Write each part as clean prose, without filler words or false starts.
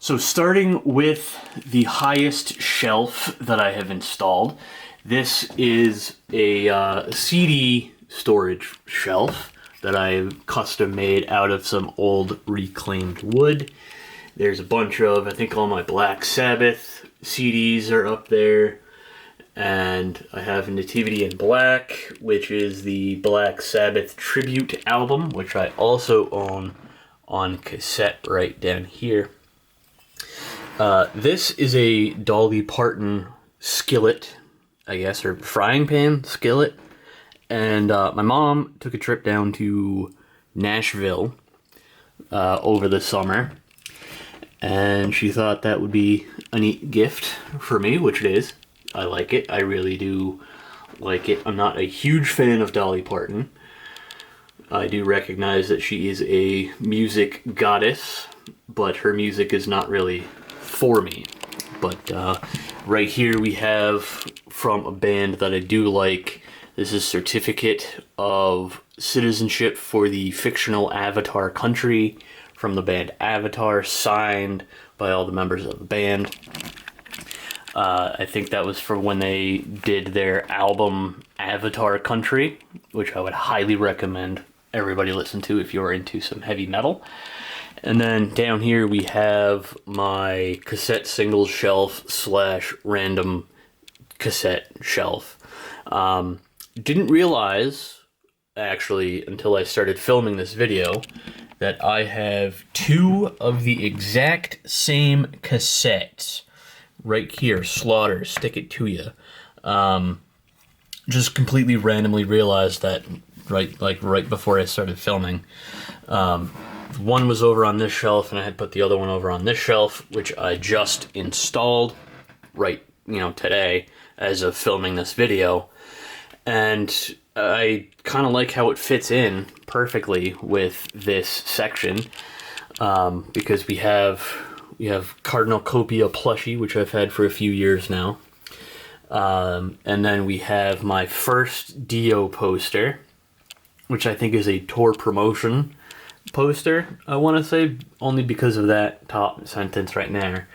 So starting with the highest shelf that I have installed, this is a CD storage shelf that I custom made out of some old reclaimed wood. There's a bunch of, I think all my Black Sabbath CDs are up there. And I have Nativity in Black, which is the Black Sabbath tribute album, which I also own on cassette right down here. This is a Dolly Parton skillet, I guess, or frying pan skillet. And my mom took a trip down to Nashville over the summer. And she thought that would be a neat gift for me, which it is. I like it. I really do like it. I'm not a huge fan of Dolly Parton. I do recognize that she is a music goddess, but her music is not really for me. But right here we have from a band that I do like. This is Certificate of Citizenship for the Fictional Avatar Country from the band Avatar, signed by all the members of the band. I think that was from when they did their album Avatar Country, which I would highly recommend everybody listen to if you're into some heavy metal. And then down here we have my cassette singles shelf / random cassette shelf. Didn't realize, actually, until I started filming this video, that I have 2 of the exact same cassettes right here. Slaughter, Stick It To Ya. Just completely randomly realized that right before I started filming. One was over on this shelf, and I had put the other one over on this shelf, which I just installed today as of filming this video. And I kind of like how it fits in perfectly with this section, because we have Cardinal Plushie, which I've had for a few years now. And then we have my first Dio poster, which I think is a tour promotion poster, I want to say, only because of that top sentence right there.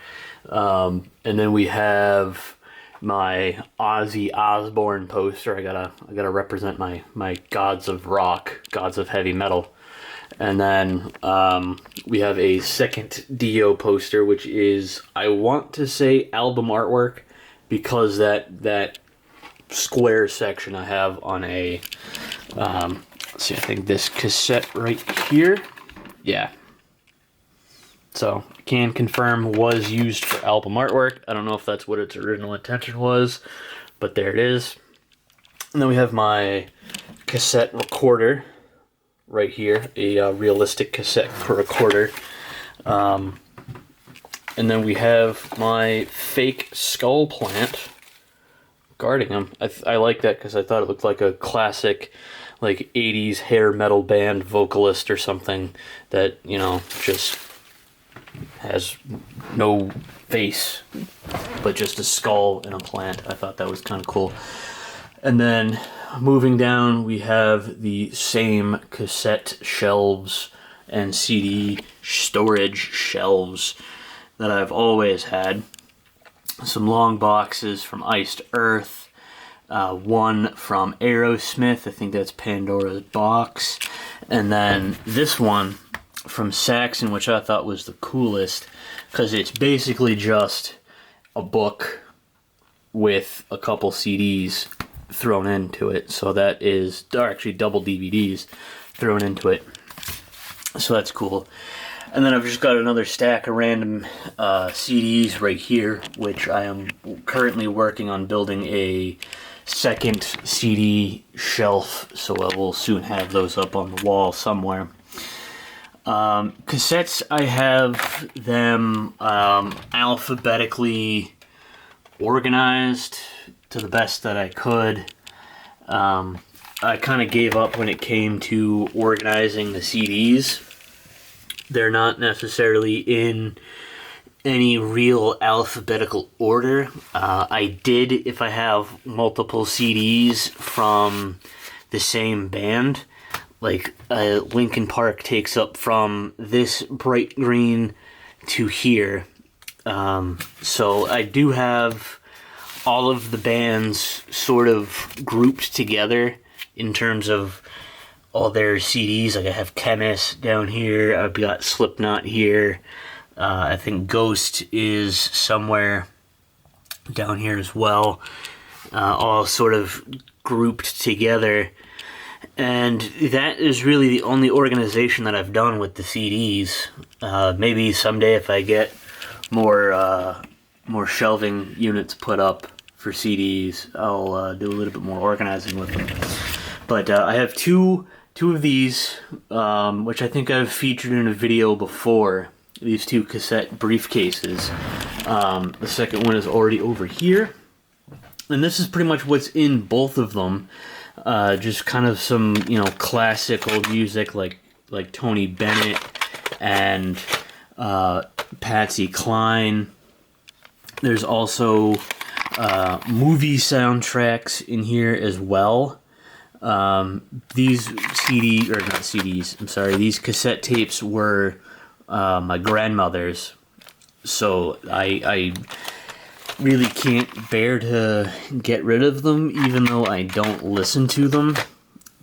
And then we have my Ozzy Osbourne poster. I gotta represent my gods of rock, gods of heavy metal. And then we have a second Dio poster, which is, I want to say, album artwork, because that square section I have on a, let's see, I think this cassette right here. Yeah. So, can confirm was used for album artwork. I don't know if that's what its original intention was, but there it is. And then we have my cassette recorder right here, a realistic cassette recorder. And then we have my fake skull plant guarding him. I like that because I thought it looked like a classic, like 80s hair metal band vocalist or something that, just has no face, but just a skull and a plant. I thought that was kind of cool. And then moving down, we have the same cassette shelves and CD storage shelves that I've always had. Some long boxes from Iced Earth, one from Aerosmith, I think that's Pandora's Box, and then this one from Saxon, which I thought was the coolest, because it's basically just a book with a couple CDs thrown into it. So that is, they're actually double DVDs thrown into it. So that's cool. And then I've just got another stack of random CDs right here, which I am currently working on building a second CD shelf, so I will soon have those up on the wall somewhere. Cassettes, I have them alphabetically organized to the best that I could. I kind of gave up when it came to organizing the CDs. They're not necessarily in any real alphabetical order. I did, if I have multiple CDs from the same band, like Linkin Park takes up from this bright green to here, So I do have all of the bands sort of grouped together in terms of all their CDs. Like I have Chemist down here, I've got Slipknot here, I think Ghost is somewhere down here as well, all sort of grouped together. And that is really the only organization that I've done with the CDs. Maybe someday if I get more shelving units put up for CDs, I'll do a little bit more organizing with them. But I have two of these, which I think I've featured in a video before. These two cassette briefcases. The second one is already over here. And this is pretty much what's in both of them. Just kind of some, classic old music like Tony Bennett and Patsy Cline. There's also movie soundtracks in here as well. These these cassette tapes were my grandmother's, so I really can't bear to get rid of them, even though I don't listen to them,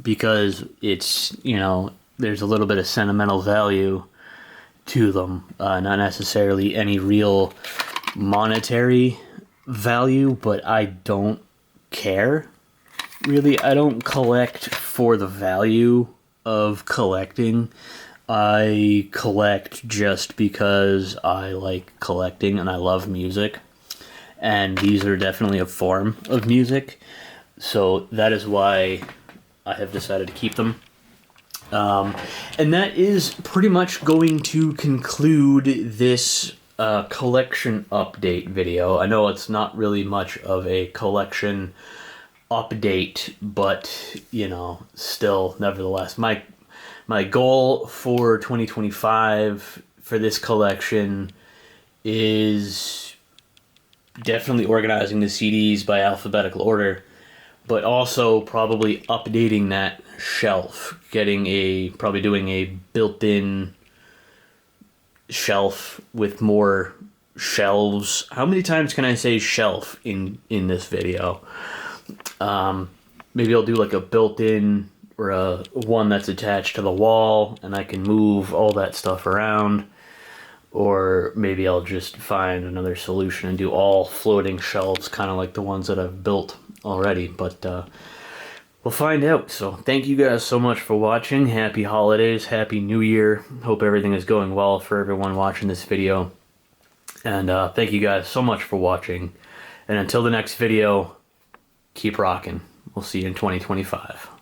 because it's, there's a little bit of sentimental value to them, not necessarily any real monetary value, but I don't care, really. I don't collect for the value of collecting. I collect just because I like collecting and I love music. And these are definitely a form of music, so that is why I have decided to keep them. And that is pretty much going to conclude this collection update video. I know it's not really much of a collection update, but, still, nevertheless. My goal for 2025 for this collection is definitely organizing the CDs by alphabetical order, but also probably updating that shelf, probably doing a built-in shelf with more shelves. How many times can I say shelf in this video? Maybe I'll do like a built-in or a one that's attached to the wall and I can move all that stuff around. Or maybe I'll just find another solution and do all floating shelves, kind of like the ones that I've built already. But we'll find out. So thank you guys so much for watching. Happy holidays. Happy New Year. Hope everything is going well for everyone watching this video. And thank you guys so much for watching. And until the next video, keep rocking. We'll see you in 2025.